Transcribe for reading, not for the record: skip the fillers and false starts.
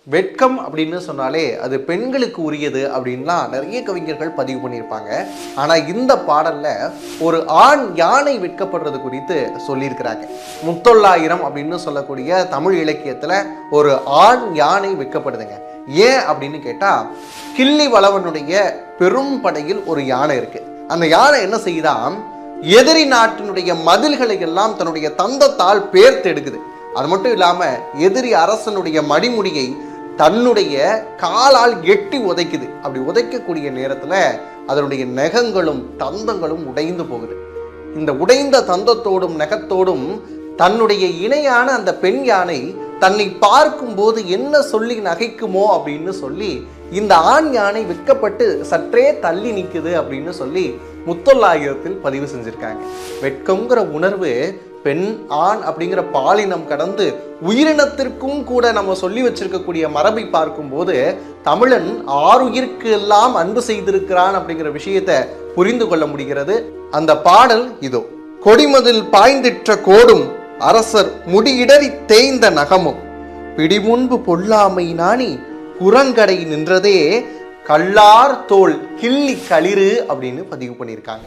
வெட்கம் அப்படின்னு சொன்னாலே அது பெண்களுக்கு உரியது அப்படின்லாம் நிறைய கவிஞர்கள் பதிவு பண்ணியிருப்பாங்க. ஆனால் இந்த பாடலில் ஒரு ஆண் யானை வெட்கப்படுறது குறித்து சொல்லியிருக்கிறாங்க. முத்தொள்ளாயிரம் அப்படின்னு சொல்லக்கூடிய தமிழ் இலக்கியத்தில் ஒரு ஆண் யானை வெட்கப்படுதுங்க. ஏன் அப்படின்னு கேட்டால், கிள்ளி வளவனுடைய பெரும் படையில் ஒரு யானை இருக்கு. அந்த யானை என்ன செய்யுதான், எதிரி நாட்டினுடைய மதில்களை எல்லாம் தன்னுடைய தந்தத்தால் பேர்த்தெடுக்குது. அது மட்டும் இல்லாமல் எதிரி அரசனுடைய மடிமுடியை தன்னுடைய காலால் எட்டி உதைக்குது. அப்படி உதைக்கக்கூடிய நேரத்தில் அதனுடைய நகங்களும் தந்தங்களும் உடைந்து போகுது. இந்த உடைந்த தந்தத்தோடும் நகத்தோடும் தன்னுடைய இணையான அந்த பெண் யானை தன்னை பார்க்கும் போது என்ன சொல்லி நகைக்குமோ அப்படின்னு சொல்லி இந்த ஆண் யானை வெட்கப்பட்டு சற்றே தள்ளி நிற்குது அப்படின்னு சொல்லி முத்தொள்ளாயிரத்தில் பதிவு செஞ்சிருக்காங்க. வெட்கம்ங்கிற உணர்வு பெண் ஆண் அப்படிங்கிற பாலினம் கடந்து உயிரினத்திற்கும் கூட நம்ம சொல்லி வச்சிருக்கக்கூடிய மரபை பார்க்கும்போது தமிழன் ஆறுயிருக்கு எல்லாம் அன்பு செய்திருக்கிறான் அப்படிங்கிற விஷயத்தை புரிந்து கொள்ள முடிகிறது. அந்த பாடல் இதோ. கொடிமதில் பாய்ந்திற்ற கோடும் அரசர் முடியிடறி தேய்ந்த நகமும் பிடிமுன்பு பொல்லாமை நாணி புறங்கடை நின்றதே கல்லார் தோல் கிள்ளி களிறு அப்படின்னு பதிவு பண்ணியிருக்காங்க.